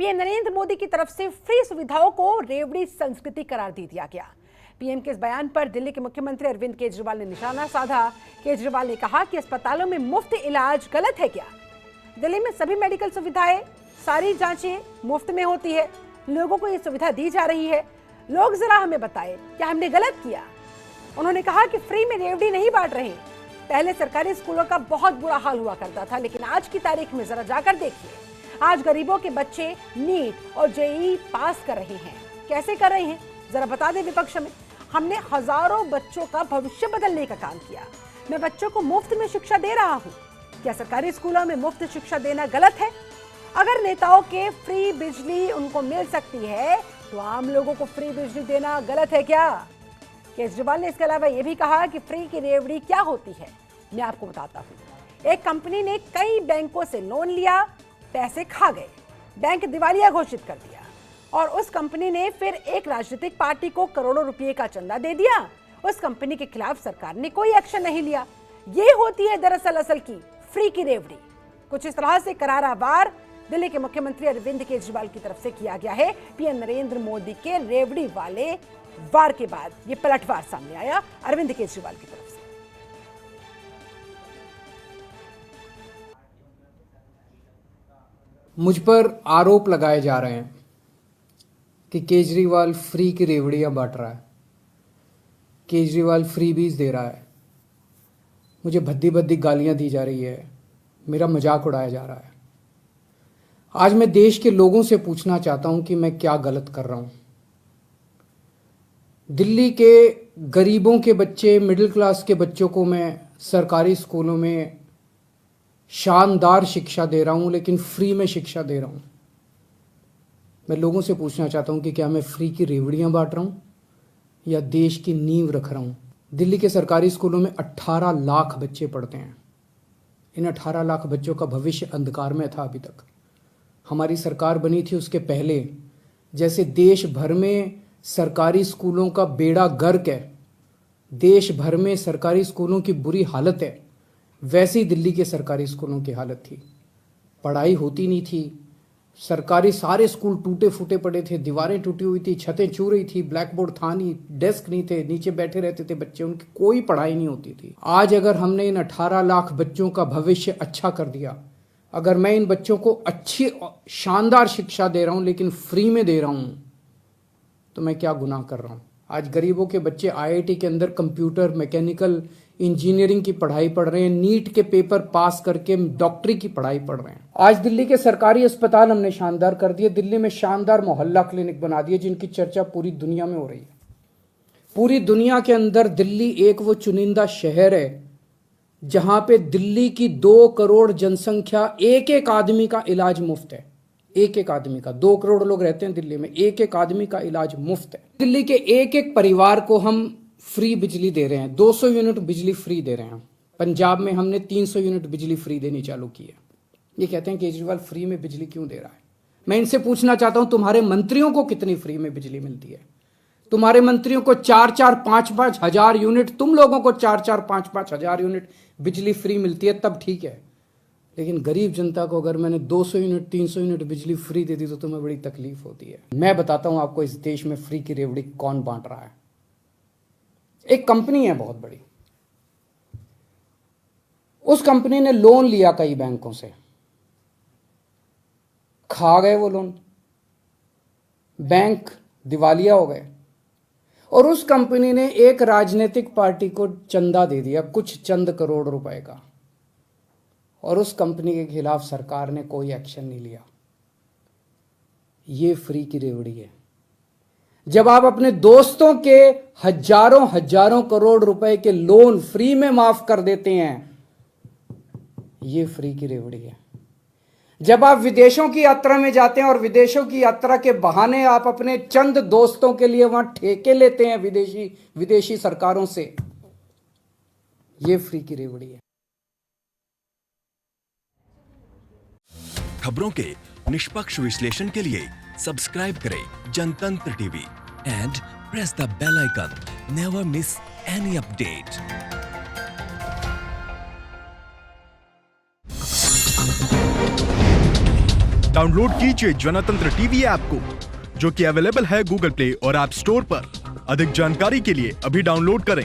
PM Narendra Modi की तरफ से फ्री सुविधाओं को रेवड़ी संस्कृति करार दे दिया गया। पीएम के इस बयान पर दिल्ली के मुख्यमंत्री अरविंद केजरीवाल ने निशाना साधा। केजरीवाल ने कहा कि अस्पतालों में मुफ्त इलाज गलत है क्या? दिल्ली में सभी मेडिकल सुविधाएं, सारी जांचें मुफ्त में होती है। लोगों को ये सुविधा दी जा रही है। लोग जरा हमें बताएं, क्या हमने गलत किया? उन्होंने कहा कि फ्री में रेवड़ी नहीं बांट रहे। पहले सरकारी स्कूलों का बहुत बुरा हाल हुआ करता था, लेकिन आज की तारीख में जरा जाकर देखिए, आज गरीबों के बच्चे नीट और जेईई पास कर रहे हैं। कैसे कर रहे हैं जरा बता दें विपक्ष में। हमने हजारों बच्चों का भविष्य बदलने का काम किया। मैं बच्चों को मुफ्त में शिक्षा दे रहा हूं। क्या सरकारी स्कूलों में मुफ्त शिक्षा देना गलत है? अगर नेताओं के फ्री बिजली उनको मिल सकती है तो आम लोगों को फ्री बिजली देना गलत है क्या? केजरीवाल ने इसके अलावा यह भी कहा कि फ्री की रेवड़ी क्या होती है, मैं आपको बताता हूं। एक कंपनी ने कई बैंकों से लोन लिया, पैसे खा गए, बैंक दिवालिया घोषित कर दिया और उस कंपनी ने फिर एक राजनीतिक पार्टी को करोड़ों रुपए का चंदा दे दिया। उस कंपनी के खिलाफ सरकार ने कोई एक्शन नहीं लिया। ये होती है दरअसल असल की फ्री की रेवड़ी। कुछ इस तरह से करारा वार दिल्ली के मुख्यमंत्री अरविंद केजरीवाल की तरफ से किया गया है। पीएम नरेंद्र मोदी के रेवड़ी वाले वार के बाद ये पलटवार सामने आया अरविंद केजरीवाल की तरफ से। मुझ पर आरोप लगाए जा रहे हैं कि केजरीवाल फ्री की रेवड़ियां बांट रहा है, केजरीवाल फ्रीबीज दे रहा है, मुझे भद्दी भद्दी गालियां दी जा रही है, मेरा मजाक उड़ाया जा रहा है। आज मैं देश के लोगों से पूछना चाहता हूं कि मैं क्या गलत कर रहा हूं। दिल्ली के गरीबों के बच्चे, मिडिल क्लास के बच्चों को मैं सरकारी स्कूलों में शानदार शिक्षा दे रहा हूं, लेकिन फ्री में शिक्षा दे रहा हूं। मैं लोगों से पूछना चाहता हूं कि क्या मैं फ्री की रेवड़ियां बांट रहा हूं या देश की नींव रख रहा हूं। दिल्ली के सरकारी स्कूलों में 18 लाख बच्चे पढ़ते हैं। इन 18 लाख बच्चों का भविष्य अंधकार में था। अभी तक हमारी सरकार बनी थी उसके पहले जैसे देश भर में सरकारी स्कूलों का बेड़ा गर्क है, देश भर में सरकारी स्कूलों की बुरी हालत है, वैसी दिल्ली के सरकारी स्कूलों की हालत थी। पढ़ाई होती नहीं थी, सरकारी सारे स्कूल टूटे फूटे पड़े थे, दीवारें टूटी हुई थी, छतें चू रही थी, ब्लैक बोर्ड था नहीं, डेस्क नहीं थे, नीचे बैठे रहते थे बच्चे, उनकी कोई पढ़ाई नहीं होती थी। आज अगर हमने इन 18 लाख बच्चों का भविष्य अच्छा कर दिया, अगर मैं इन बच्चों को अच्छी शानदार शिक्षा दे रहा हूं लेकिन फ्री में दे रहा हूं, तो मैं क्या गुनाह कर रहा हूं। आज गरीबों के बच्चे आईआईटी के अंदर कंप्यूटर, मैकेनिकल इंजीनियरिंग की पढ़ाई पढ़ रहे हैं, नीट के पेपर पास करके डॉक्टरी की पढ़ाई पढ़ रहे हैं। आज दिल्ली के सरकारी अस्पताल हमने शानदार कर दिए। दिल्ली में शानदार मोहल्ला क्लिनिक बना दिए जिनकी चर्चा पूरी दुनिया में हो रही है। पूरी दुनिया के अंदर दिल्ली एक वो चुनिंदा शहर है जहां पे दिल्ली की 2 करोड़ जनसंख्या, एक एक आदमी का इलाज मुफ्त है। एक एक आदमी का, 2 करोड़ लोग रहते हैं दिल्ली में, एक एक आदमी का इलाज मुफ्त है। दिल्ली के एक एक परिवार को हम फ्री बिजली दे रहे हैं, 200 यूनिट बिजली फ्री दे रहे हैं। पंजाब में हमने 300 यूनिट बिजली फ्री देनी चालू की है। ये कहते हैं केजरीवाल फ्री में बिजली क्यों दे रहा है। मैं इनसे पूछना चाहता हूं, तुम्हारे मंत्रियों को कितनी फ्री में बिजली मिलती है? तुम्हारे मंत्रियों को 4-4, 5-5 हजार यूनिट, तुम लोगों को 4-4, 5-5 हजार यूनिट बिजली फ्री मिलती है, तब ठीक है। लेकिन गरीब जनता को अगर मैंने 200 यूनिट, 300 यूनिट बिजली फ्री दे दी तो तुम्हें बड़ी तकलीफ होती है। मैं बताता हूं आपको इस देश में फ्री की रेवड़ी कौन बांट रहा है। एक कंपनी है बहुत बड़ी, उस कंपनी ने लोन लिया कई बैंकों से, खा गए वो लोन, बैंक दिवालिया हो गए और उस कंपनी ने एक राजनीतिक पार्टी को चंदा दे दिया, कुछ चंद करोड़ रुपए का, और उस कंपनी के खिलाफ सरकार ने कोई एक्शन नहीं लिया। ये फ्री की रेवड़ी है। जब आप अपने दोस्तों के हजारों हजारों करोड़ रुपए के लोन फ्री में माफ कर देते हैं, ये फ्री की रेवड़ी है। जब आप विदेशों की यात्रा में जाते हैं और विदेशों की यात्रा के बहाने आप अपने चंद दोस्तों के लिए वहां ठेके लेते हैं विदेशी सरकारों से, ये फ्री की रेवड़ी है। खबरों के निष्पक्ष विश्लेषण के लिए सब्सक्राइब करें Jantantra TV and press the bell icon. Never miss any update. Download कीजिए जनतंत्र टीवी ऐप को, जो कि अवेलेबल है गूगल प्ले और ऐप स्टोर पर। अधिक जानकारी के लिए अभी डाउनलोड करें।